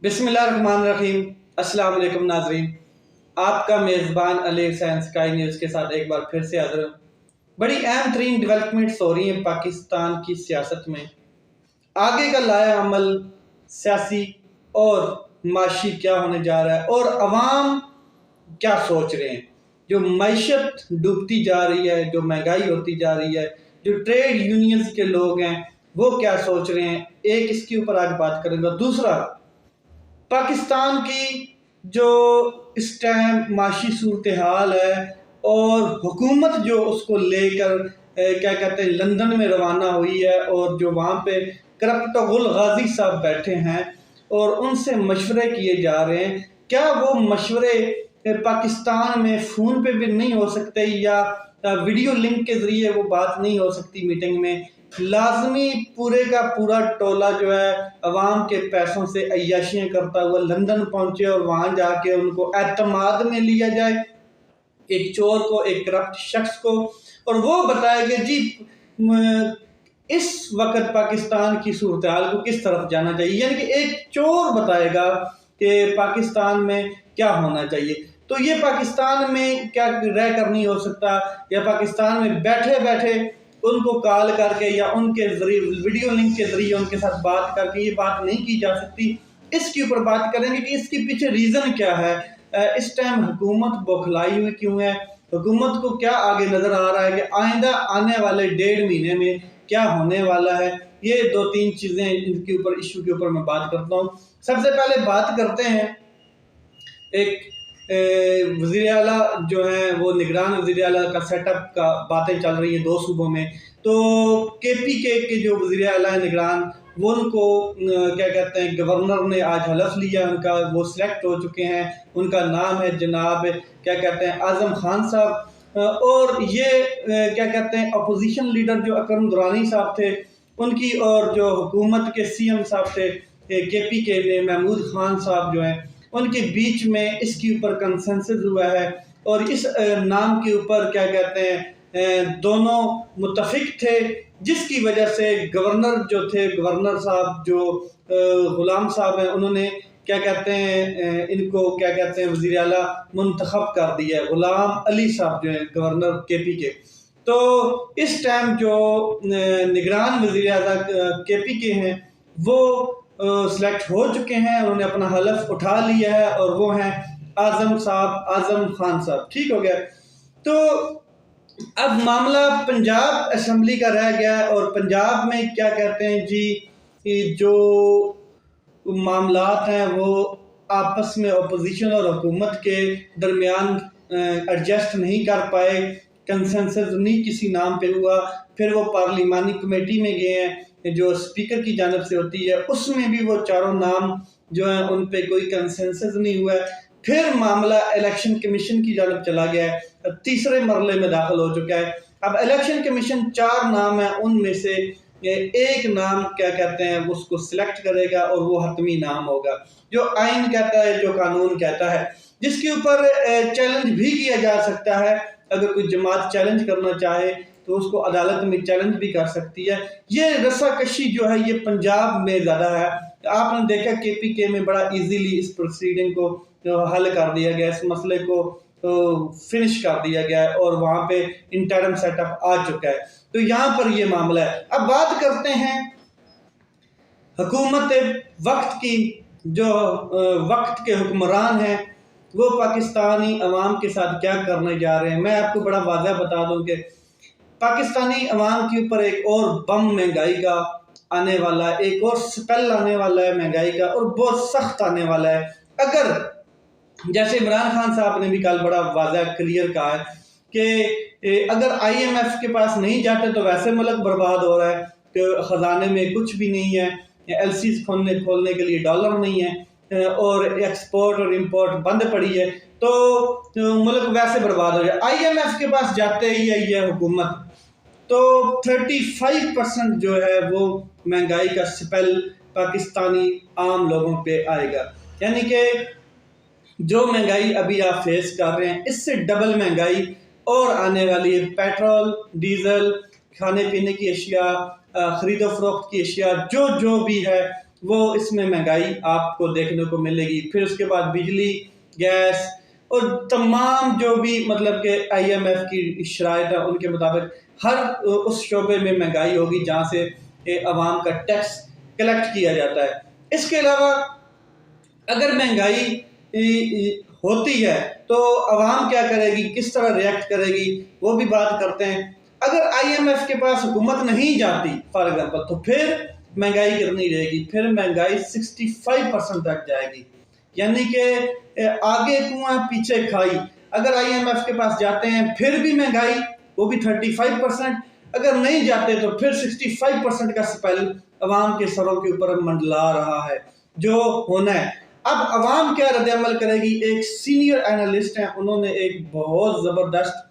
بسم اللہ الرحمن الرحیم۔ السلام علیکم ناظرین، آپ کا میزبان علی حسین اسکائی نیوز کے ساتھ ایک بار پھر سے حاضر ہوں۔ بڑی اہم ترین ڈیولپمنٹس ہو رہی ہیں پاکستان کی سیاست میں۔ آگے کا لائحہ عمل سیاسی اور معاشی کیا ہونے جا رہا ہے اور عوام کیا سوچ رہے ہیں۔ جو معیشت ڈوبتی جا رہی ہے، جو مہنگائی ہوتی جا رہی ہے، جو ٹریڈ یونینز کے لوگ ہیں وہ کیا سوچ رہے ہیں، ایک اس کے اوپر آج بات کریں گا۔ دوسرا، پاکستان کی جو اس ٹائم معاشی صورتحال ہے اور حکومت جو اس کو لے کر لندن میں روانہ ہوئی ہے، اور جو وہاں پہ کرپٹ غل غازی صاحب بیٹھے ہیں اور ان سے مشورے کیے جا رہے ہیں، کیا وہ مشورے پاکستان میں فون پہ بھی نہیں ہو سکتے یا ویڈیو لنک کے ذریعے وہ بات نہیں ہو سکتی میٹنگ میں؟ لازمی پورے کا پورا ٹولہ جو ہے عوام کے پیسوں سے عیاشیاں کرتا ہوا لندن پہنچے اور وہاں جا کے ان کو اعتماد میں لیا جائے، ایک چور کو، ایک کرپٹ شخص کو، اور وہ بتائے گا جی اس وقت پاکستان کی صورتحال کو کس طرف جانا چاہیے۔ یعنی کہ ایک چور بتائے گا کہ پاکستان میں کیا ہونا چاہیے۔ تو یہ پاکستان میں کیا رہ کر نہیں ہو سکتا، یا پاکستان میں بیٹھے بیٹھے ان کو کال کر کے یا ان کے ذریعے ویڈیو لنک کے ذریعے ان کے ساتھ بات کر کے یہ بات نہیں کی جا سکتی۔ اس کے اوپر بات کریں گے کہ اس کے پیچھے ریزن کیا ہے۔ اس ٹائم حکومت بوکھلائی ہوئی کیوں ہے، حکومت کو کیا آگے نظر آ رہا ہے کہ آئندہ آنے والے 1.5 مہینے میں کیا ہونے والا ہے۔ یہ 2-3 چیزیں ان کے اوپر ایشو کے اوپر میں بات کرتا ہوں۔ سب سے پہلے بات کرتے ہیں ایک وزیر اعلیٰ جو ہیں وہ نگران وزیر اعلیٰ کا سیٹ اپ کا باتیں چل رہی ہیں 2 صوبوں میں۔ تو KPK کے جو وزیر اعلیٰ ہیں نگران، وہ ان کو گورنر نے آج حلف لیا، ان کا وہ سلیکٹ ہو چکے ہیں۔ ان کا نام ہے جناب اعظم خان صاحب، اور یہ اپوزیشن لیڈر جو اکرم درانی صاحب تھے ان کی، اور جو حکومت کے CM صاحب تھے KPK میں محمود خان صاحب جو ہیں، ان کے بیچ میں اس کے اوپر کنسنسس ہوا ہے، اور اس نام کے اوپر دونوں متفق تھے، جس کی وجہ سے گورنر جو تھے، گورنر صاحب جو غلام صاحب ہیں، انہوں نے ان کو وزیر اعلیٰ منتخب کر دیا ہے، غلام علی صاحب جو ہیں گورنر KPK۔ تو اس ٹائم جو نگران وزیر اعلیٰ KPK ہیں وہ سلیکٹ ہو چکے ہیں، انہوں نے اپنا حلف اٹھا لیا ہے، اور وہ ہیں اعظم خان صاحب۔ ٹھیک ہو گیا۔ تو اب معاملہ پنجاب اسمبلی کا رہ گیا ہے، اور پنجاب میں کیا کہتے ہیں جی، جو معاملات ہیں وہ آپس میں اپوزیشن اور حکومت کے درمیان ایڈجسٹ نہیں کر پائے، کنسنسس نہیں کسی نام پہ ہوا۔ پھر وہ پارلیمانی کمیٹی میں گئے ہیں جو اسپیکر کی جانب سے ہوتی ہے، اس میں بھی وہ 4 نام جو ہیں ان پہ کوئی کنسنسس نہیں ہوا ہے۔ پھر معاملہ الیکشن کمیشن کی جانب چلا گیا ہے، تیسرے مرحلے میں داخل ہو چکا ہے۔ اب الیکشن کمیشن 4 نام ہیں، ان میں سے ایک نام اس کو سلیکٹ کرے گا، اور وہ حتمی نام ہوگا جو آئین کہتا ہے، جو قانون کہتا ہے، جس کے اوپر چیلنج بھی کیا جا سکتا ہے۔ اگر کوئی جماعت چیلنج کرنا چاہے تو اس کو عدالت میں چیلنج بھی کر سکتی ہے۔ یہ رسا کشی جو ہے یہ پنجاب میں زیادہ ہے۔ آپ نے دیکھا KPK میں بڑا ایزیلی اس پروسیڈنگ کو حل کر دیا گیا، اس مسئلے کو فنش کر دیا گیا ہے، اور وہاں پہ انٹرم سیٹ اپ آ چکا ہے۔ تو یہاں پر یہ معاملہ ہے۔ اب بات کرتے ہیں حکومت وقت کی۔ جو وقت کے حکمران ہیں وہ پاکستانی عوام کے ساتھ کیا کرنے جا رہے ہیں۔ میں آپ کو بڑا واضح بتا دوں کہ پاکستانی عوام کے اوپر ایک اور بم مہنگائی کا آنے والا ہے، ایک اور سپیل آنے والا ہے مہنگائی کا، اور بہت سخت آنے والا ہے۔ اگر جیسے عمران خان صاحب نے بھی کل بڑا واضح کلیئر کہا ہے کہ اگر IMF کے پاس نہیں جاتے تو ویسے ملک برباد ہو رہا ہے، کہ خزانے میں کچھ بھی نہیں ہے، LCs کھولنے کے لیے ڈالر نہیں ہے، اور ایکسپورٹ اور امپورٹ بند پڑی ہے، تو ملک ویسے برباد ہو جائے۔ IMF کے پاس جاتے ہی ہے یہ حکومت، تو 35% جو ہے وہ مہنگائی کا سپیل پاکستانی عام لوگوں پہ آئے گا۔ یعنی کہ جو مہنگائی ابھی آپ فیس کر رہے ہیں اس سے ڈبل مہنگائی اور آنے والی ہے۔ پیٹرول، ڈیزل، کھانے پینے کی اشیاء، خرید و فروخت کی اشیاء جو بھی ہے وہ اس میں مہنگائی آپ کو دیکھنے کو ملے گی. پھر اس کے بعد بجلی، گیس اور تمام جو بھی مطلب کہ IMF کی شرائط ہے ان کے مطابق ہر اس شعبے میں مہنگائی ہوگی جہاں سے عوام کا ٹیکس کلیکٹ کیا جاتا ہے. اس کے علاوہ اگر مہنگائی ہوتی ہے تو عوام کیا کرے گی، کس طرح ریئیکٹ کرے گی، وہ بھی بات کرتے ہیں. اگر IMF کے پاس حکومت نہیں جاتی فار ایگزامپل تو پھر مہنگائی کتنی رہے گی؟ پھر مہنگائی 65% تک جائے گی. یعنی کہ آگے کنواں پیچھے کھائی. اگر IMF کے پاس جاتے ہیں پھر بھی مہنگائی وہ بھی 35%، اگر نہیں جاتے تو پھر 65% کا سپیل عوام کے سروں کے اوپر منڈلا رہا ہے جو ہونا ہے. اب عوام کیا رد عمل کرے گی؟ ایک سینئر اینالسٹ ہیں، انہوں نے ایک بہت زبردست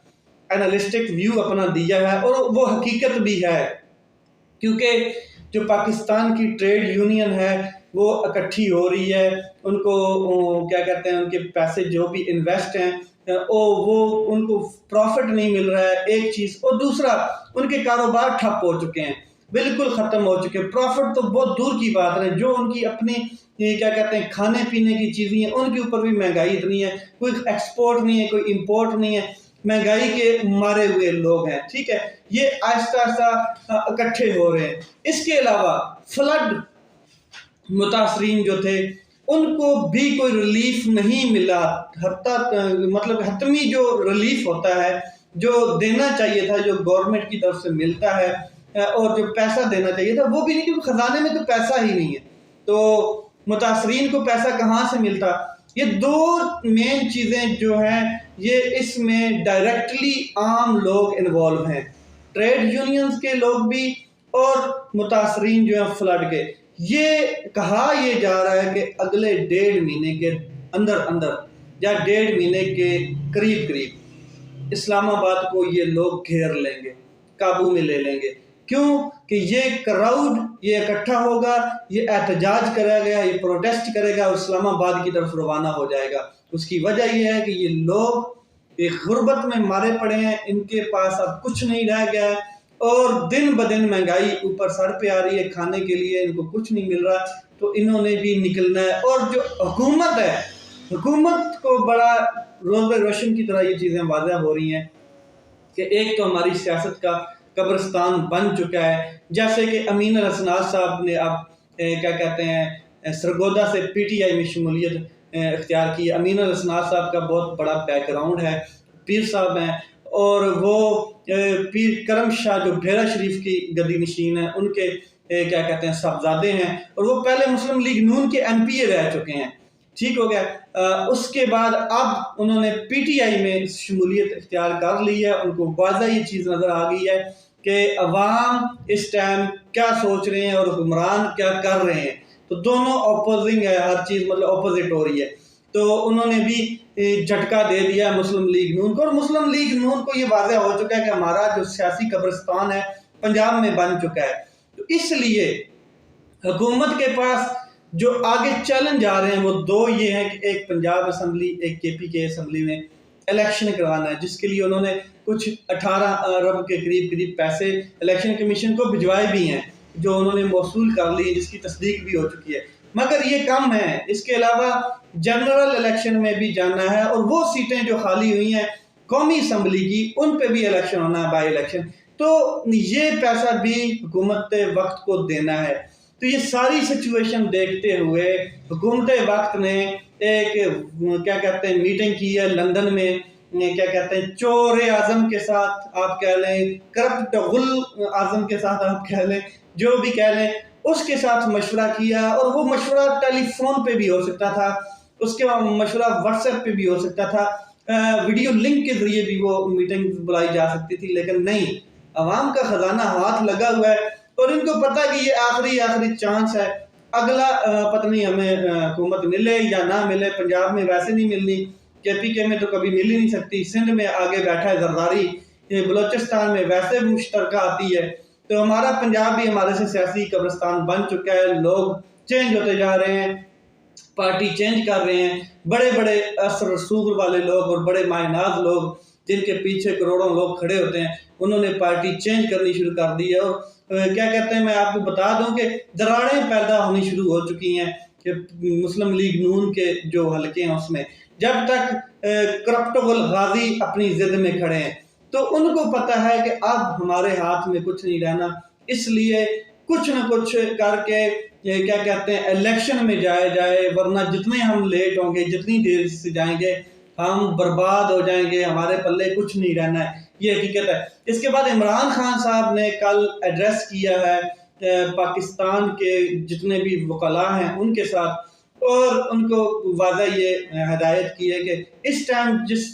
اینالسٹک ویو اپنا دیا ہے اور وہ حقیقت بھی ہے، کیونکہ جو پاکستان کی ٹریڈ یونین ہے وہ اکٹھی ہو رہی ہے، ان کو کیا کہتے ہیں، ان کے پیسے جو بھی انویسٹ ہیں وہ ان کو پروفٹ نہیں مل رہا ہے، ایک چیز. اور دوسرا ان کے کاروبار ٹھپ ہو چکے ہیں، بالکل ختم ہو چکے ہیں. پروفٹ تو بہت دور کی بات ہے، جو ان کی اپنی کیا کہتے ہیں کھانے پینے کی چیزیں ہیں ان کے اوپر بھی مہنگائی اتنی ہے، کوئی ایکسپورٹ نہیں ہے، کوئی امپورٹ نہیں ہے، مہنگائی کے مارے ہوئے لوگ ہیں. ٹھیک ہے، یہ آہستہ آہستہ اکٹھے ہو رہے ہیں. اس کے علاوہ فلڈ متاثرین جو تھے ان کو بھی کوئی ریلیف نہیں ملا، مطلب حتمی جو ریلیف ہوتا ہے جو دینا چاہیے تھا، جو گورنمنٹ کی طرف سے ملتا ہے اور جو پیسہ دینا چاہیے تھا وہ بھی نہیں، کیونکہ خزانے میں تو پیسہ ہی نہیں ہے. تو متاثرین کو پیسہ کہاں سے ملتا؟ یہ دو مین چیزیں جو ہیں یہ اس میں ڈائریکٹلی عام لوگ انوالو ہیں، ٹریڈ یونینز کے لوگ بھی اور متاثرین جو ہیں فلڈ کے. یہ کہا یہ جا رہا ہے کہ اگلے 1.5 مہینے کے اندر یا 1.5 مہینے کے قریب اسلام آباد کو یہ لوگ گھیر لیں گے، قابو میں لے لیں گے. کیوں کہ یہ کراؤڈ یہ اکٹھا ہوگا، یہ احتجاج کرے گا، یہ پروٹیسٹ کرے گا اور اسلام آباد کی طرف روانہ ہو جائے گا. اس کی وجہ یہ ہے کہ یہ لوگ ایک غربت میں مارے پڑے ہیں، ان کے پاس اب کچھ نہیں رہ گیا ہے اور دن بدن مہنگائی اوپر سر پہ آ رہی ہے، کھانے کے لیے ان کو کچھ نہیں مل رہا، تو انہوں نے بھی نکلنا ہے. اور جو حکومت ہے، حکومت کو بڑا روز روشن کی طرح یہ چیزیں واضح ہو رہی ہیں کہ ایک تو ہماری سیاست کا قبرستان بن چکا ہے. جیسے کہ امین الحسنات صاحب نے اب کیا کہتے ہیں سرگودا سے PTI میں شمولیت اختیار کی. امین الحسنات صاحب کا بہت بڑا بیک گراؤنڈ ہے، پیر صاحب ہیں، اور وہ پیر کرم شاہ جو بھیرا شریف کی گدی نشین ہیں ان کے کیا کہتے ہیں صاحبزادے ہیں، اور وہ پہلے مسلم لیگ نون کے MPA رہ چکے ہیں. ٹھیک ہو گیا. اس کے بعد اب انہوں نے PTI میں شمولیت اختیار کر لی ہے. ان کو واضح یہ چیز نظر آ گئی ہے کہ عوام اس ٹائم کیا سوچ رہے ہیں اور حکمران کیا کر رہے ہیں، تو دونوں اپوزنگ ہے، ہر چیز مطلب اپوزٹ ہو رہی ہے. تو انہوں نے بھی جھٹکا دے دیا مسلم لیگ نون کو، اور مسلم لیگ نون کو یہ واضح ہو چکا ہے کہ ہمارا جو سیاسی قبرستان ہے پنجاب میں بن چکا ہے. تو اس لیے حکومت کے پاس جو آگے چیلنج آ رہے ہیں وہ دو یہ ہیں کہ ایک پنجاب اسمبلی، ایک KPK اسمبلی میں الیکشن کروانا ہے، جس کے لیے انہوں نے کچھ 18 ارب کے قریب پیسے الیکشن کمیشن کو بھجوائے بھی ہیں، جو انہوں نے موصول کر لی، جس کی تصدیق بھی ہو چکی ہے. مگر یہ کم ہے، اس کے علاوہ جنرل الیکشن میں بھی جانا ہے، اور وہ سیٹیں جو خالی ہوئی ہیں قومی اسمبلی کی ان پہ بھی الیکشن ہونا ہے، بائی الیکشن. تو یہ پیسہ بھی حکومت وقت کو دینا ہے. تو یہ ساری سچویشن دیکھتے ہوئے حکومت وقت نے ایک کیا کہتے ہیں میٹنگ کی ہے لندن میں، کیا کہتے ہیں چور اعظم کے ساتھ آپ کہہ لیں، کرپٹ غل اعظم کے ساتھ آپ کہہ لیں، جو بھی کہہ لیں، اس کے ساتھ مشورہ کیا. اور وہ مشورہ ٹیلی فون پہ بھی ہو سکتا تھا، اس کے مشورہ واٹس ایپ پہ بھی ہو سکتا تھا، ویڈیو لنک کے ذریعے بھی وہ میٹنگ بلائی جا سکتی تھی. لیکن نہیں، عوام کا خزانہ ہاتھ لگا ہوا ہے اور ان کو پتہ کہ یہ آخری چانس ہے. اگلا پتہ نہیں ہمیں حکومت ملے یا نہ ملے. پنجاب میں ویسے نہیں ملنی، KPK میں تو کبھی مل ہی نہیں سکتی، سندھ میں آگے بیٹھا ہے زرداری، بلوچستان میں ویسے مشترکہ آتی ہے. تو ہمارا پنجاب بھی ہمارے سے سیاسی قبرستان بن چکا ہے. لوگ چینج ہوتے جا رہے ہیں، پارٹی چینج کر رہے ہیں، بڑے بڑے اثر رسوخ والے لوگ اور بڑے ماہناز لوگ جن کے پیچھے کروڑوں لوگ کھڑے ہوتے ہیں، انہوں نے پارٹی چینج کرنی شروع کر دی ہے۔ اور کیا کہتے ہیں، میں آپ کو بتا دوں کہ دراڑیں پیدا ہونی شروع ہو چکی ہیں کہ مسلم لیگ نون کے جو حلقے ہیں اس میں، جب تک کرپٹبل غازی اپنی ضد میں کھڑے ہیں تو ان کو پتہ ہے کہ اب ہمارے ہاتھ میں کچھ نہیں رہنا، اس لیے کچھ نہ کچھ کر کے کیا کہتے ہیں الیکشن میں جائے، ورنہ جتنے ہم لیٹ ہوں گے، جتنی دیر سے جائیں گے، ہم برباد ہو جائیں گے، ہمارے پلے کچھ نہیں رہنا ہے، یہ حقیقت ہے۔ اس کے بعد عمران خان صاحب نے کل ایڈریس کیا ہے پاکستان کے جتنے بھی وکلاء ہیں ان کے ساتھ، اور ان کو واضح یہ ہدایت کی ہے کہ اس ٹائم جس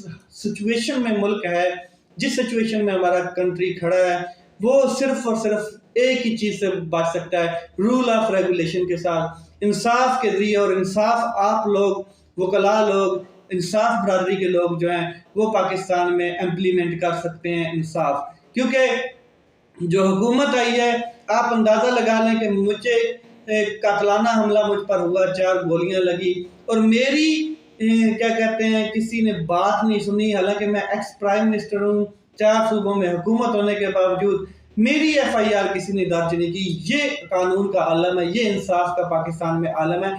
سچویشن میں ملک ہے، جس سچویشن میں ہمارا کنٹری کھڑا ہے، وہ صرف اور صرف ایک ہی چیز سے بچ سکتا ہے، رول آف ریگولیشن کے ساتھ، انصاف کے ذریعے۔ اور انصاف آپ لوگ وکلاء لوگ، انصاف برادری کے لوگ جو ہیں وہ پاکستان میں امپلیمنٹ کر سکتے ہیں انصاف، کیونکہ جو حکومت آئی ہے، آپ اندازہ لگا لیں کہ مجھے قاتلانہ حملہ مجھ پر ہوا، 4 گولیاں لگی، اور میری کیا کہتے ہیں کسی نے بات نہیں سنی، حالانکہ میں ایکس پرائم منسٹر ہوں، 4 صوبوں میں حکومت ہونے کے باوجود میری ایف آئی آر کسی نے درج نہیں کی۔ یہ قانون کا عالم ہے، یہ انصاف کا پاکستان میں عالم ہے۔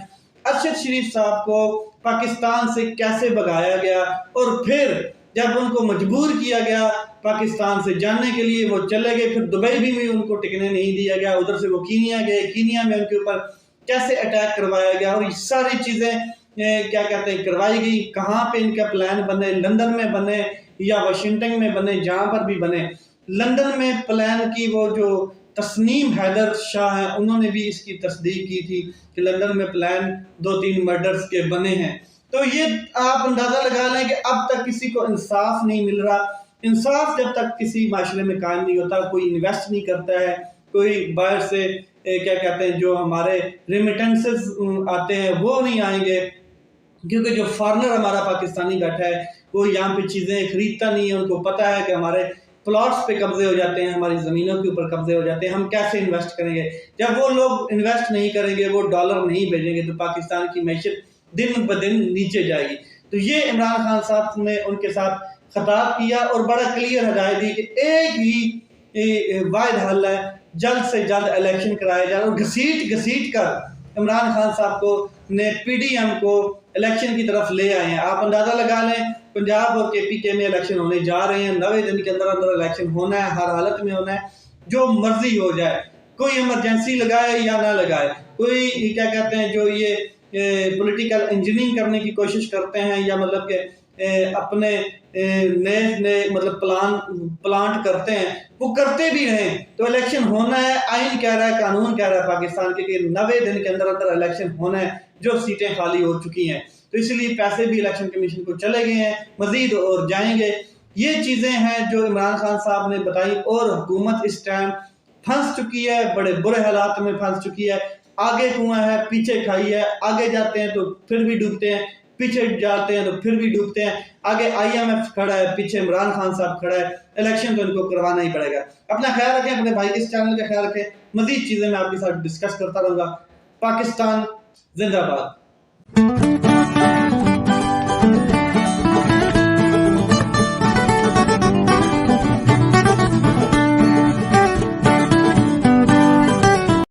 ارشد شریف صاحب کو پاکستان سے کیسے بھگایا گیا، اور پھر جب ان کو مجبور کیا گیا پاکستان سے جانے کے لیے، وہ چلے گئے، پھر دبئی بھی ان کو ٹکنے نہیں دیا گیا، ادھر سے وہ کینیا گئے، کینیا میں ان کے اوپر کیسے اٹیک کروایا گیا، اور یہ ساری چیزیں کیا کہتے ہیں کروائی گئی، کہاں پہ ان کا پلان بنے، لندن میں بنے یا واشنگٹن میں بنے، جہاں پر بھی بنے۔ لندن میں پلان کی وہ جو تسنیم حیدر شاہ ہیں، انہوں نے بھی اس کی تصدیق کی تھی کہ لندن میں پلان 2-3 مرڈرز کے بنے ہیں۔ تو یہ آپ اندازہ لگا لیں کہ اب تک کسی کو انصاف نہیں مل رہا۔ انصاف جب تک کسی معاشرے میں قائم نہیں ہوتا، کوئی انویسٹ نہیں کرتا ہے، کوئی باہر سے کیا کہتے ہیں جو ہمارے ریمیٹنسز آتے ہیں وہ نہیں آئیں گے، کیونکہ جو فارنر ہمارا پاکستانی بیٹھا ہے وہ یہاں پہ چیزیں خریدتا نہیں ہے، ان کو پتہ ہے کہ ہمارے پلاٹس پہ قبضے ہو جاتے ہیں، ہماری زمینوں کے اوپر قبضے ہو جاتے ہیں، ہم کیسے انویسٹ کریں گے؟ جب وہ لوگ انویسٹ نہیں کریں گے، وہ ڈالر نہیں بھیجیں گے، تو پاکستان کی معیشت دن بدن نیچے جائے گی۔ تو یہ عمران خان صاحب نے ان کے ساتھ خطاب کیا اور بڑا کلیئر ہدایت دی کہ ایک ہی واحد حل ہے، جلد سے جلد الیکشن کرایا جائے، اور گھسیٹ کر عمران خان صاحب کو نے پی ڈی ایم کو الیکشن کی طرف لے آئے ہیں۔ آپ اندازہ لگا لیں پنجاب اور کے پی کے میں الیکشن ہونے جا رہے ہیں، 90 دن کے اندر الیکشن ہونا ہے، ہر حالت میں ہونا ہے، جو مرضی ہو جائے، کوئی ایمرجنسی لگائے یا نہ لگائے، کوئی کیا کہتے ہیں جو یہ پولیٹیکل انجینئرنگ کرنے کی کوشش کرتے ہیں، یا مطلب کہ اپنے نئے مطلب پلانٹ کرتے ہیں، وہ کرتے بھی رہیں، تو الیکشن ہونا ہے۔ آئین کہہ رہا ہے، قانون کہہ رہا ہے پاکستان کے کہ 90 دن کے اندر الیکشن ہونا ہے، جو سیٹیں خالی ہو چکی ہیں، تو اس لیے پیسے بھی الیکشن کمیشن کو چلے گئے ہیں، مزید اور جائیں گے۔ یہ چیزیں ہیں جو عمران خان صاحب نے بتائی، اور حکومت اس ٹائم پھنس چکی ہے، بڑے برے حالات میں پھنس چکی ہے۔ آگے کنواں ہے، پیچھے کھائی ہے، آگے جاتے ہیں تو پھر بھی ڈوبتے ہیں، پیچھے جاتے ہیں تو پھر بھی ڈوبتے ہیں، آگے آئی ایم ایف کھڑا ہے، پیچھے عمران خان صاحب کھڑا ہے، الیکشن تو ان کو کروانا ہی پڑے گا۔ اپنا خیال رکھیں، اپنے بھائی اس چینل کا خیال رکھیں، مزید چیزیں میں آپ کے ساتھ ڈسکس کرتا رہوں گا۔ پاکستان زندہ باد۔